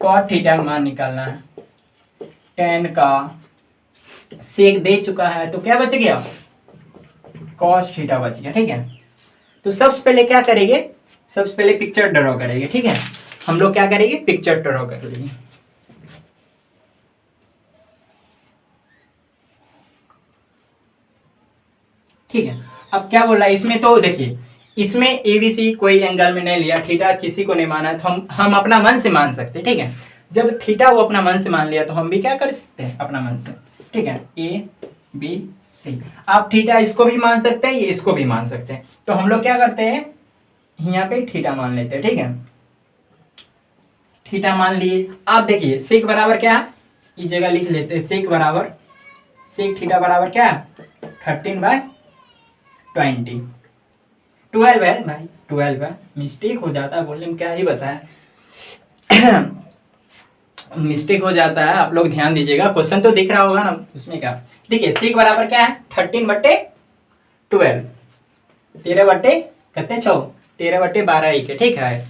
कॉट थीटा का मान निकालना है, टेन का, सेक दे चुका है तो क्या बच गया कॉस थीटा बच गया, ठीक है। तो सबसे पहले क्या करेंगे, सबसे पहले पिक्चर ड्रॉ करेंगे, ठीक है। हम लोग क्या करेंगे पिक्चर ड्रॉ कर लेंगे। ठीक है। अब क्या बोल रहा है इसमें, तो देखिए इसमें ABC कोई एंगल में नहीं लिया, थीटा किसी को नहीं माना, तो हम अपना मन से मान सकते हैं, ठीक है। जब थीटा वो अपना मन से मान लिया तो हम भी क्या कर सकते हैं अपना मन से, ठीक है। ABC आप थीटा इसको भी मान सकते हैं, ये इसको भी मान सकते हैं। तो हम लोग क्या करते हैं, यहाँ पे थीटा मान लेते हैं, ठीक है। थीटा मान लिए। आप देखिए सेक बराबर क्या है, इस जगह लिख लेते हैं सेक बराबर, सेक थीटा बराबर क्या है 13/20, 12 है भाई, 12 है। मिस्टेक हो जाता है बोलने में, क्या ही बताया मिस्टेक हो जाता है, आप लोग ध्यान दीजिएगा। क्वेश्चन तो दिख रहा होगा ना, उसमें क्या देखिए सेक बराबर क्या है 13/12, 13 बट्टे कितने 6, 13/12 ही के, ठीक है।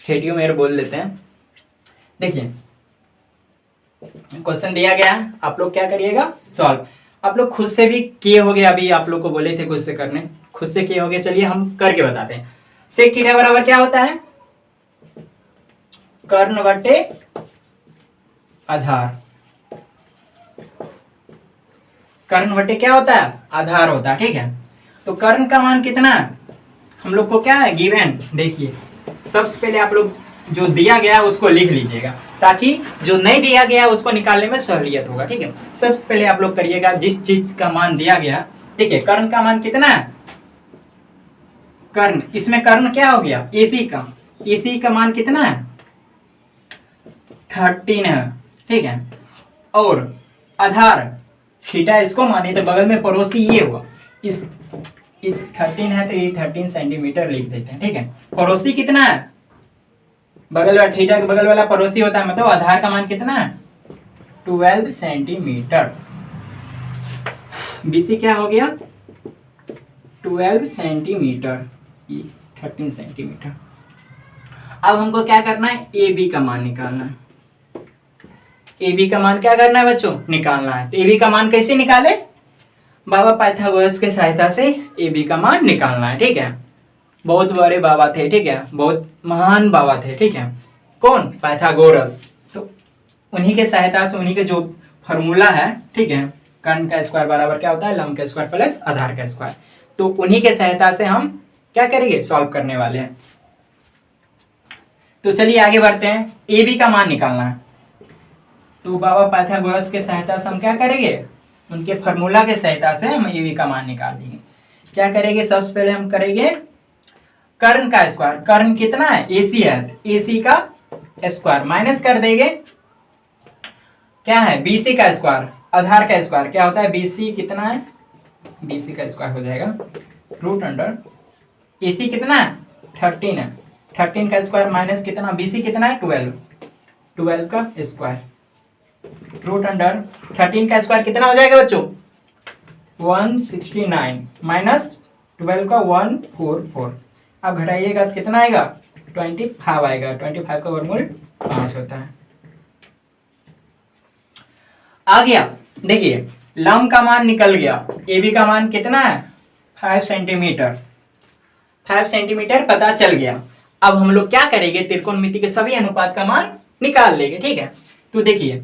रेडियो में बोल देते हैं। देखिए क्वेश्चन दिया गया है, आप लोग क्या करिएगा सॉल्व। आप लोग खुद से भी किए होगे, अभी आप लोग को बोले थे खुद से करने, खुद से किए होगे। चलिए हम करके बताते हैं। सेक थीटा बराबर क्या होता है, कर्ण बट्टे आधार, कर्ण बट्टे क्या होता है आधार होता है, ठीक है। तो कर्ण का मान कितना है हम लोग को क्या है गिवन। देखिए सबसे पहले आप लोग जो दिया गया है उसको लिख लीजिएगा, ताकि जो नहीं दिया गया है उसको निकालने में सहूलियत होगा, ठीक है। सबसे पहले आप लोग करिएगा जिस चीज का मान दिया गया, देखिए कर्ण का मान कितना है, कर्ण, इसमें कर्ण क्या हो गया AC का, AC का मान कितना है 13 है, ठीक है। और आधार थीटा इसको माने तो बगल में पड़ोसी ये हुआ, इस 13 है तो ये 13 सेंटीमीटर लिख देते हैं, ठीक है। पड़ोसी कितना है, बगल वाला थीटा के बगल वाला पड़ोसी होता है, मतलब आधार का मान कितना है 12 सेंटीमीटर। BC क्या हो गया 12 सेंटीमीटर, 13 सेंटीमीटर। अब हमको क्या करना है AB का मान निकालना है। AB का मान क्या करना है बच्चों निकालना है। तो AB का मान कैसे निकाले, बाबा पाइथागोरस के सहायता से AB का मान निकालना है, ठीक है। बहुत बड़े बाबा थे, ठीक है, बहुत महान बाबा थे, ठीक है। कौन पाइथागोरस, तो उन्हीं के सहायता से, उन्हीं के जो फॉर्मूला है, ठीक है, कर्ण का स्क्वायर बराबर क्या होता है लंब का स्क्वायर प्लस आधार का स्क्वायर। तो उन्हीं के सहायता से हम क्या करेंगे सॉल्व करने वाले हैं। तो चलिए आगे बढ़ते हैं, AB का मान निकालना है। तो बाबा पाइथागोरस के सहायता से हम क्या करेंगे, उनके फॉर्मूला के सहायता से हम AB का मान निकाल लेंगे। क्या करेंगे, सबसे पहले हम करेंगे कर्ण का स्क्वायर, कर्ण कितना है AC है, AC का स्क्वायर माइनस कर देंगे क्या है BC का स्क्वायर, आधार का स्क्वायर क्या होता है BC कितना है, BC का स्क्वायर हो जाएगा रूट अंडर AC कितना है 13 है, 13 का स्क्वायर माइनस कितना BC कितना है 12, 12 का स्क्वायर रूट अंडर 13 का स्क्वायर कितना हो जाएगा बच्चों 169 माइनस 12 का 144। अब घटाइएगा तो कितना आएगा 25 आएगा, 25 का वर्गमूल 5 होता है। आ गया, देखिए लंब का मान निकल गया, AB का मान कितना है 5 सेंटीमीटर, 5 सेंटीमीटर पता चल गया। अब हम लोग क्या करेंगे त्रिकोणमिति के सभी अनुपात का मान निकाल लेंगे, ठीक है। तो देखिए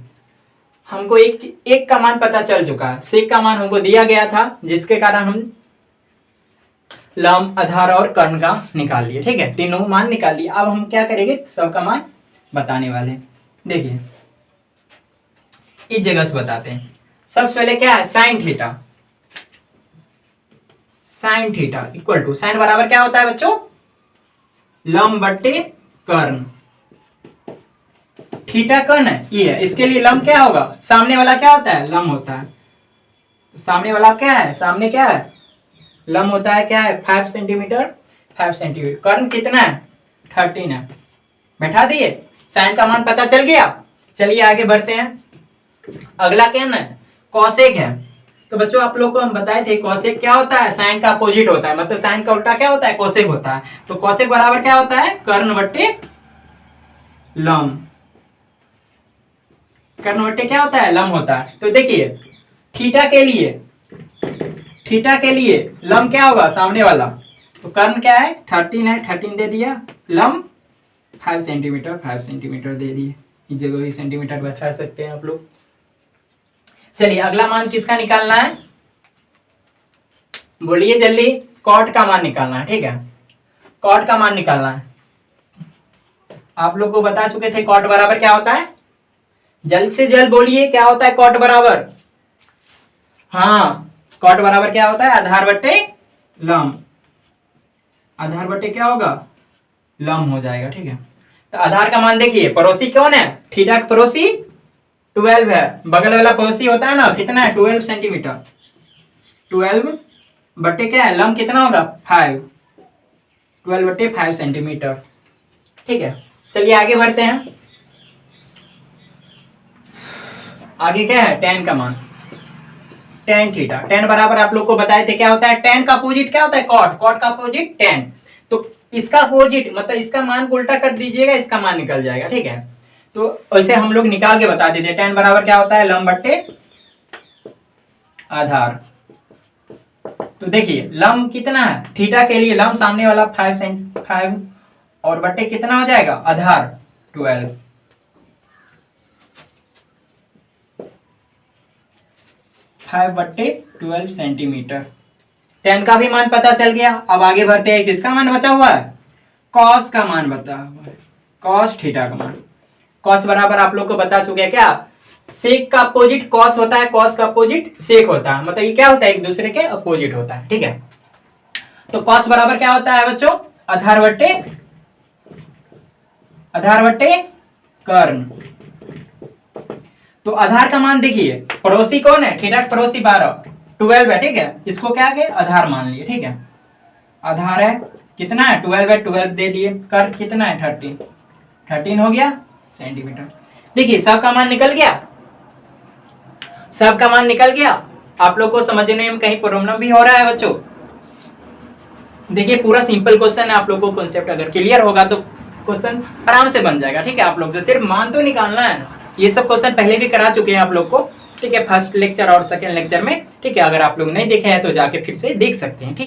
हमको एक का मान पता चल चुका है, सेक का मान हमको दिया गया था, जिसके कारण हम लंब आधार और कर्ण का निकाल लिए, ठीक है, तीनों मान निकाल लिए। अब हम क्या करेंगे सबका मान बताने वाले हैं। देखिए इस जगह से बताते हैं। सबसे पहले क्या है sine theta, sine theta equal to, sine बराबर क्या होता है बच्चों लंब बट्टे कर्ण, थीटा कर्ण है ये है, इसके लिए लंब क्या होगा सामने वाला क्या होता है लंब होता है। तो सामने वाला क्या है, सामने क्या है लंब होता है, क्या है 5 सेंटीमीटर, 5 सेंटीमीटर। कर्ण कितना है 13 है, बैठा दिए, साइन का मान पता चल गया। चलिए आगे बढ़ते हैं। अगला क्या है कॉसेक है। तो बच्चों आप लोग को हम बताए थे कॉसेक क्या होता है साइन का अपोजिट होता है, मतलब साइन का उल्टा क्या होता है कॉसेक होता है। तो कॉसेक बराबर क्या होता है कर्ण बट्टे लंब, कर्ण बट्टे क्या होता है लंब होता है। तो देखिए थीटा के लिए लंब क्या होगा सामने वाला, तो कर्ण क्या है 13 है, 13 दे दिया, लंब 5 सेंटीमीटर, 5 सेंटीमीटर दे दिए, इस जगह भी सेंटीमीटर बैठा सकते हैं आप लोग। चलिए अगला मान किसका निकालना है बोलिए जल्दी, कॉट का मान निकालना है, ठीक है, कॉट का मान निकालना है। आप लोग को बता चुके थे कॉट बराबर क्या होता है, जल्द से जल्द बोलिए क्या होता है कॉट बराबर। हाँ, कॉट बराबर क्या होता है, आधार बट्टे लंब, आधार बट्टे क्या होगा, लंब हो जाएगा, ठीक है। तो आधार का मान देखिए, पड़ोसी कौन है, थीटा का पड़ोसी 12 है, बगल वाला पड़ोसी होता है ना कितना है 12 सेंटीमीटर, 12 बट्टे क्या है लंब कितना होगा 5, 12 बट्टे 5 सेंटीमीटर, ठीक है। चलिए आगे बढ़ते हैं। आगे क्या है, tan का मान, tan थीटा, tan बराबर आप लोग को बताए थे क्या होता है, tan का अपोजिट क्या होता है कॉट, कॉट का अपोजिट tan, तो इसका अपोजिट मतलब इसका मान को उल्टा कर दीजिएगा, इसका मान निकल जाएगा, ठीक है। तो ऐसे हम लोग निकाल के बता देते, tan बराबर क्या होता है लंब बट्टे आधार। तो देखिए लंब कितना है, थीटा के लिए लंब सामने वाला 5 और बट्टे कितना हो जाएगा आधार 12, 5 बट्टे 12 सेंटीमीटर। tan का भी मान पता चल गया। अब आगे बढ़ते हैं, किसका मान बचा हुआ है, cos का मान बता हुआ है, cos थीटा का मान। cos बराबर आप लोग को बता चुके हैं क्या, सेक का अपोजिट cos होता है, cos का अपोजिट सेक होता है, मतलब ये क्या होता है एक दूसरे के अपोजिट होता है, ठीक है। तो cos बराबर क्या होता है बच्चों, आधार बट्टे कर्ण। तो आधार का मान देखिए, पड़ोसी कौन है, थीटा का पड़ोसी 12 है, ठीक है, इसको क्या के आधार मान लिए, ठीक है। आधार है कितना है 12 है, 12 दे दिए, कर्ण कितना है 13 हो गया सेंटीमीटर। देखिए सबका मान निकल गया, सबका मान निकल गया। आप लोग को समझने में कहीं प्रॉब्लम भी हो रहा है बच्चों, देखिए पूरा सिंपल क्वेश्चन है, आप लोग को कॉन्सेप्ट अगर क्लियर होगा तो क्वेश्चन आराम से बन जाएगा, ठीक है। आप लोग से सिर्फ मान तो निकालना है ना, ये सब क्वेश्चन पहले भी करा चुके हैं आप लोग को, ठीक है, फर्स्ट लेक्चर और सेकंड लेक्चर में, ठीक है। अगर आप लोग नहीं देखे हैं तो जाके फिर से देख सकते हैं, ठीक।